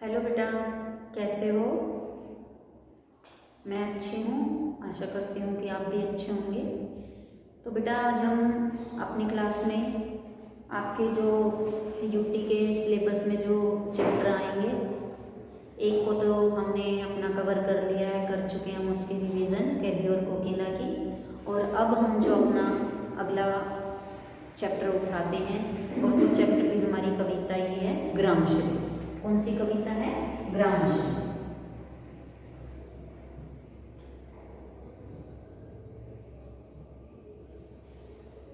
Hello बेटा, कैसे हो? मैं अच्छी हूँ। आशा करती हूँ कि आप भी अच्छे होंगे। तो बेटा, आज हम अपनी क्लास में आपके जो यूटी के सिलेबस में जो चैप्टर आएंगे, एक को तो हमने अपना कवर कर लिया है, कर चुके हैं हम उसकी रिवीजन, कैदी और कोकिला की। और अब हम जो अपना अगला चैप्टर उठाते हैं, और वो चैप्टर भी हमारी कविता ही है, ग्रामश्री। कौन सी कविता है? ग्रामश्री।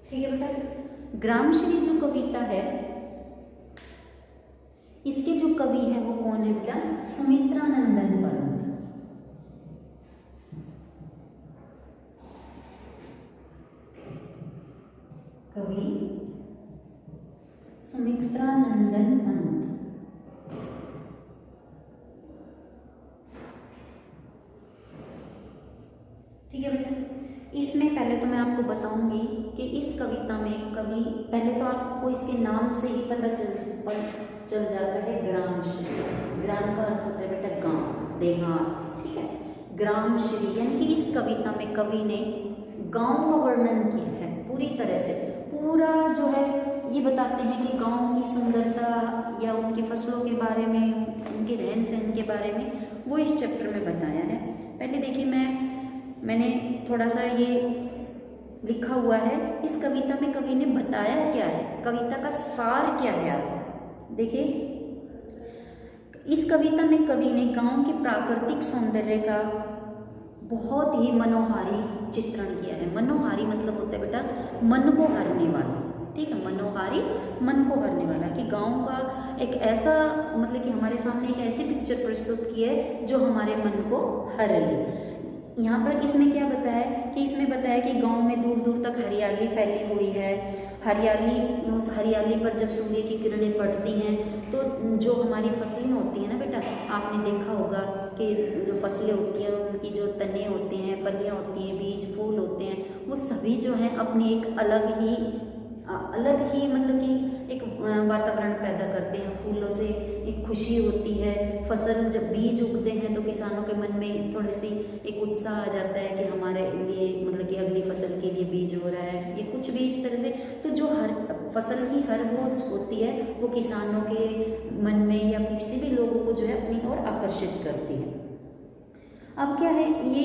ठीक है बेटा, ग्रामश्री जो कविता है, इसके जो कवि है वो कौन है बेटा? सुमित्रानंदन पंत। कवि सुमित्रानंदन पंत। ठीक है बेटा, इसमें पहले तो मैं आपको बताऊंगी कि इस कविता में कवि, पहले तो आपको इसके नाम से ही पता चल जाता है, ग्रामश्री। ग्राम का अर्थ होता है बेटा गांव, देहात। ठीक है, ग्रामश्री यानी कि इस कविता में कवि ने गांव का वर्णन किया है पूरी तरह से। पूरा जो है ये बताते हैं कि गांव की सुंदरता या उनकी फसलों के बारे में, उनके रहन सहन के बारे में वो इस चैप्टर में बताया है। पहले देखिए, मैंने थोड़ा सा ये लिखा हुआ है, इस कविता में कवि ने बताया क्या है, कविता का सार क्या है। आप देखिए, इस कविता में कवि ने गांव के प्राकृतिक सौंदर्य का बहुत ही मनोहारी चित्रण किया है। मनोहारी मतलब होता है बेटा मन को हरने वाला। ठीक है, मनोहारी मन को हरने वाला, कि गांव का एक ऐसा, मतलब कि हमारे सामने एक ऐसी पिक्चर प्रस्तुत की है जो हमारे मन को हर ले। यहाँ पर इसमें क्या बताया है कि इसमें बताया कि गांव में दूर दूर तक हरियाली फैली हुई है। हरियाली, उस हरियाली पर जब सूर्य की किरणें पड़ती हैं तो जो हमारी फसलें होती हैं ना बेटा, आपने देखा होगा कि जो फसलें होती हैं उनकी जो तने होते हैं, फलियाँ होती हैं, बीज फूल होते हैं, वो सभी जो हैं अपनी एक अलग ही मतलब कि एक वातावरण पैदा करते हैं। फूलों से एक खुशी होती है। फसल जब बीज उगते हैं तो किसानों के मन में थोड़ी सी एक उत्साह आ जाता है कि हमारे लिए, मतलब कि अगली फसल के लिए बीज हो रहा है, ये कुछ भी इस तरह से। तो जो हर फसल की हर वो होती है, वो किसानों के मन में या किसी भी लोगों को जो है अपनी ओर आकर्षित करती है। अब क्या है, ये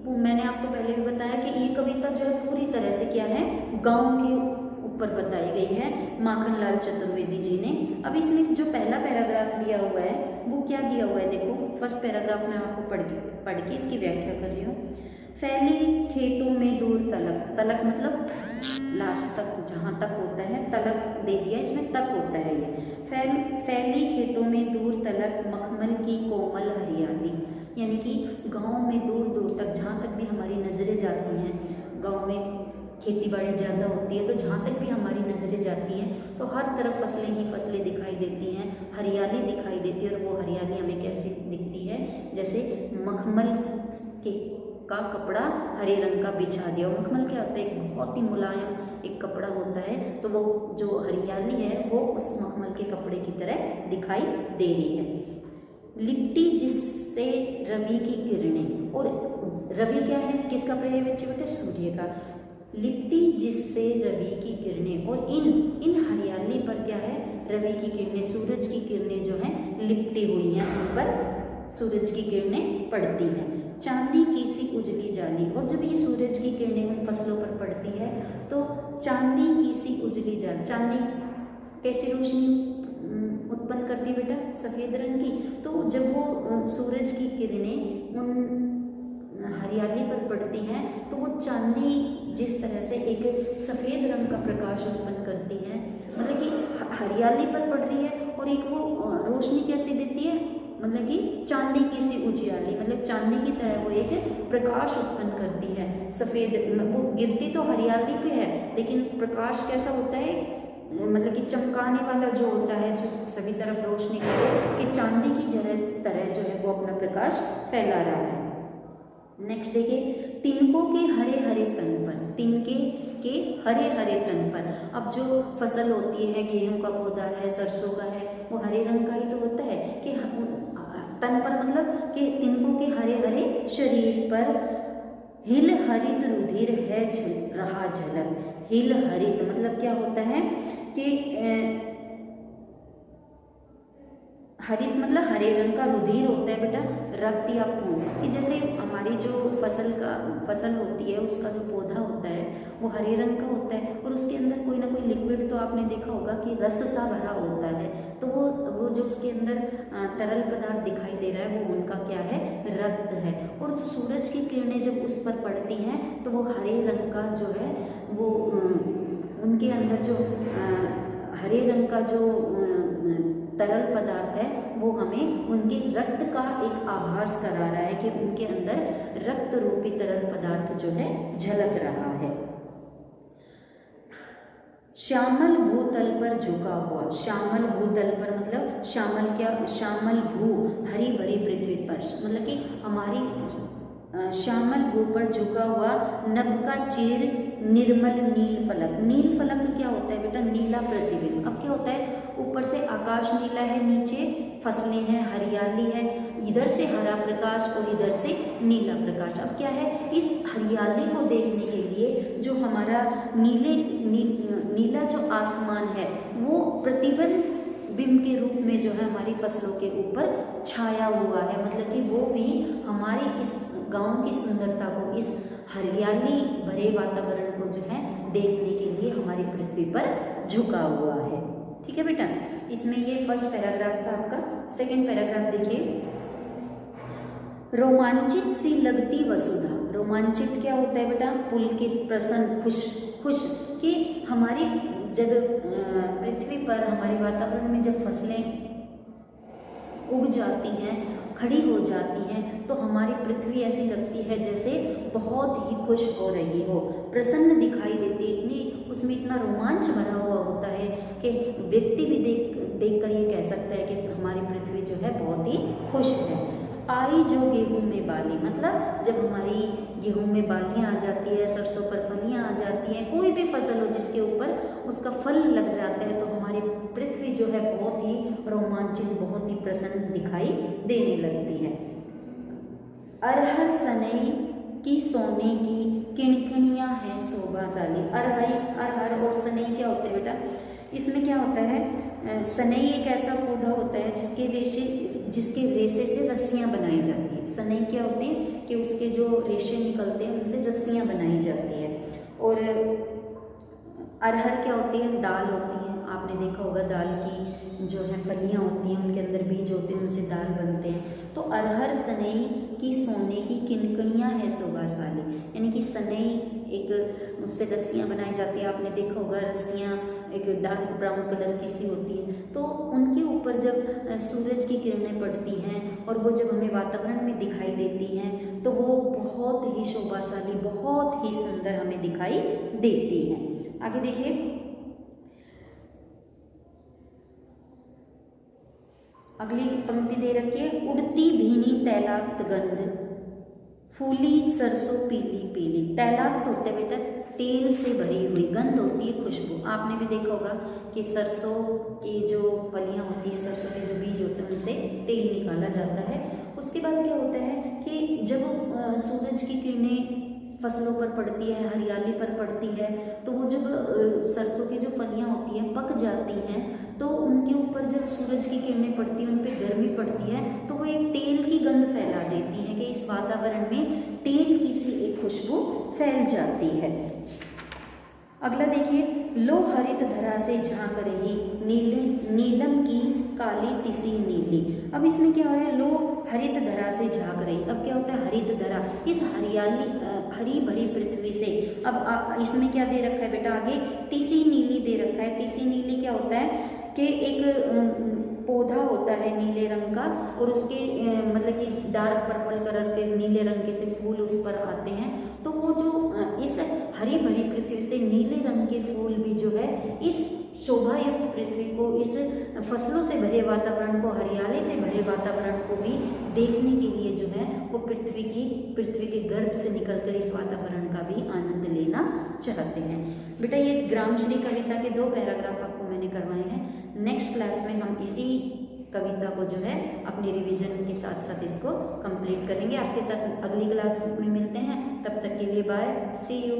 मैंने आपको पहले भी बताया कि ये कविता जो है पूरी तरह से क्या है, गाँव के ऊपर बताई गई है माखनलाल चतुर्वेदी जी ने। अब इसमें जो पहला पैराग्राफ दिया हुआ है वो क्या दिया हुआ है, देखो फर्स्ट पैराग्राफ में आपको पढ़ के इसकी व्याख्या कर रही हूँ। फैली खेतों में दूर तलक, तलक मतलब लास्ट तक, जहाँ तक होता है, तलक दे दिया, इसमें तक होता है ये। फैली खेतों में दूर तलक मखमल की कोमल हरियाली, यानी कि गाँव में दूर दूर तक, जहाँ तक भी हमारी नजरें जाती हैं, गाँव में खेती बाड़ी ज़्यादा होती है तो जहाँ तक भी हमारी नज़रें जाती हैं तो हर तरफ फसलें ही फसलें दिखाई देती हैं, हरियाली दिखाई देती है। और वो हरियाली हमें कैसी दिखती है, जैसे मखमल के का कपड़ा हरे रंग का बिछा दिया। मखमल क्या होता है, एक बहुत ही मुलायम एक कपड़ा होता है, तो वो जो हरियाली है वो उस मखमल के कपड़े की तरह दिखाई दे रही है। लिपटी जिससे रवि की किरणें, और रवि क्या है, किसका प्रयोग बच्चे बेटे? सूर्य का। लिपटी जिससे रवि की किरणें, और इन हरियाली पर क्या है, रवि की किरणें, सूरज की किरणें जो हैं लिपटी हुई हैं, उन पर सूरज की किरणें पड़ती हैं। चांदी की सी उजली जाली, और जब ये सूरज की किरणें उन फसलों पर पड़ती है तो चांदी की सी उजली जाली, चांदी कैसी रोशनी उत्पन्न करती है बेटा? सफ़ेद रंग की। तो जब वो सूरज की किरणें उन हरियाली पर पड़ती हैं तो वो चांदी जिस तरह से एक सफ़ेद रंग का प्रकाश उत्पन्न करती है, मतलब कि हरियाली पर पड़ रही है, और एक वो रोशनी कैसी देती है, मतलब कि चांदी की सी उजियाली, मतलब चांदी की तरह वो एक प्रकाश उत्पन्न करती है। सफ़ेद, वो गिरती तो हरियाली पे है लेकिन प्रकाश कैसा होता है, मतलब कि चमकाने वाला जो होता है, जो सभी तरफ रोशनी करे, कि चांदी की तरह जो है वो अपना प्रकाश फैला रहा है। नेक्स्ट देखिए, तिनकों के हरे हरे तन पर, तिनके के हरे हरे तन पर। अब जो फसल होती है, गेहूं का पौधा है, सरसों का है, वो हरे रंग का ही तो होता है कि तन पर मतलब कि तिनकों के हरे हरे शरीर पर हिल हरित रुधिर है रहा झलक। हिल हरित मतलब क्या होता है कि हरित मतलब हरे रंग का, रुधिर होता है बेटा रक्त या खून। कि जैसे हमारी जो फसल होती है, उसका जो पौधा होता है वो हरे रंग का होता है और उसके अंदर कोई ना कोई लिक्विड तो आपने देखा होगा कि रस सा भरा होता है। तो वो जो उसके अंदर तरल पदार्थ दिखाई दे रहा है वो उनका क्या है, रक्त है। और जो सूरज की किरणें जब उस पर पड़ती हैं तो वो हरे रंग का जो है वो उनके अंदर जो हरे रंग का जो तरल पदार्थ है वो हमें उनके रक्त का एक आभास करा रहा है कि उनके अंदर रक्त रूपी तरल पदार्थ जो है झलक रहा है। श्यामल भूतल पर झुका हुआ, श्यामल भूतल पर मतलब श्यामल क्या, श्यामल भू हरी भरी पृथ्वी पर, मतलब कि हमारी श्यामल भू पर झुका हुआ नभ का चीर निर्मल नील फलक। नील फलक क्या होता है बेटा, नीला प्रतिबिंब। अब क्या होता है, ऊपर से आकाश नीला है, नीचे फसलें हैं, हरियाली है, इधर से हरा प्रकाश और इधर से नीला प्रकाश। अब क्या है, इस हरियाली को देखने के लिए जो हमारा नीला जो आसमान है वो प्रतिबिंब के रूप में जो है हमारी फसलों के ऊपर छाया हुआ है। मतलब कि वो भी हमारी इस गांव की सुंदरता को, इस हरियाली भरे वातावरण को जो है देखने के लिए हमारी पृथ्वी पर झुका हुआ है। ठीक है बेटा, इसमें ये फर्स्ट पैराग्राफ था आपका। सेकंड पैराग्राफ देखिए, रोमांचित सी लगती वसुधा। रोमांचित क्या होता है बेटा, पुलकित, प्रसन्न, खुश कि हमारी जब पृथ्वी पर हमारे वातावरण में जब फसलें उग जाती हैं, खड़ी हो जाती हैं, तो हमारी पृथ्वी ऐसी लगती है जैसे बहुत ही खुश हो रही हो, प्रसन्न दिखाई देती है, इतनी उसमें इतना रोमांच भरा हुआ होता है कि व्यक्ति भी देख कर ये कह सकता है कि हमारी पृथ्वी जो है बहुत ही खुश है। आई जो गेहूं में बाली, मतलब जब हमारी गेहूं में बालियां आ जाती है, सरसों पर फलियां आ जाती हैं, कोई भी फसल हो जिसके ऊपर उसका फल लग जाता है, तो हमारी पृथ्वी जो है बहुत ही रोमांचित, बहुत ही प्रसन्न दिखाई देने लगती है। अरहर सनई की सोने की किणकिणियां हैं शोभाशाली। अरहर और सनई क्या होते हैं बेटा, इसमें क्या होता है, सनई एक ऐसा पौधा होता है जिसके रेशे से रस्सियां बनाई जाती है। सनई क्या होती है कि उसके जो रेशे निकलते हैं उनसे रस्सियां बनाई जाती है। और अरहर क्या होती है, दाल होती है। आपने देखा होगा दाल की जो है फलियां होती हैं, उनके अंदर बीज होते हैं, उनसे दाल बनते हैं। तो अरहर सनई की सोने की किणकिणियां है शोभाशाली, यानी कि सनई एक उससे रस्सियां बनाई जाती है। आपने देखा होगा रस्सियां एक डार्क ब्राउन कलर की सी होती है, तो उनके ऊपर जब सूरज की किरणें पड़ती हैं और वो जब हमें वातावरण में दिखाई देती हैं तो वो बहुत ही शोभाशाली, बहुत ही सुंदर हमें दिखाई देती हैं। आगे देखिए, अगली पंक्ति दे रखी है, उड़ती भीनी तैलाक्त गंध, फूली सरसों पीली पीली। तैलाक्त होते बेटा तेल से भरी हुई, गंध होती है खुशबू। आपने भी देखा होगा कि सरसों की जो फलियां होती हैं, सरसों के जो बीज होते हैं, उनसे तेल निकाला जाता है। उसके बाद क्या होता है कि जब सूरज की किरणें फसलों पर पड़ती है, हरियाली पर पड़ती है, तो वो जब सरसों की जो फलियां होती हैं पक जाती हैं, तो उनके ऊपर जब सूरज की किरणें पड़ती हैं, उन पर गर्मी पड़ती है, तो वो एक तेल की गंध फैला देती है कि इस वातावरण में तेल की सी एक खुशबू फैल जाती है। अगला देखिए, लो हरित धरा से झांक रही नीलम की काली तिसी नीली। अब इसमें क्या हो रहा है, लो हरित धरा से झांक रही। अब क्या होता है, हरित धरा, इस हरी भरी पृथ्वी से। अब इसमें क्या दे रखा है बेटा, आगे तिसी नीली दे रखा है। तिसी नीली क्या होता है कि एक पौधा होता है नीले रंग का, और उसके मतलब कि डार्क पर्पल कलर के नीले रंग के से फूल उस पर आते हैं। तो वो जो इस हरी भरी पृथ्वी से नीले रंग के फूल भी जो है इस शोभायुक्त पृथ्वी को, इस फसलों से भरे वातावरण को, हरियाली से भरे वातावरण को भी देखने के लिए जो है वो पृथ्वी के गर्भ से निकलकर इस वातावरण का भी आनंद लेना चाहते हैं। बेटा ये ग्रामश्री कविता के 2 पैराग्राफ आपको मैंने करवाए हैं। नेक्स्ट क्लास में हम इसी कविता को जो है अपने रिवीजन के साथ साथ इसको कंप्लीट करेंगे। आपके साथ अगली क्लास में मिलते हैं, तब तक के लिए बाय, सी यू।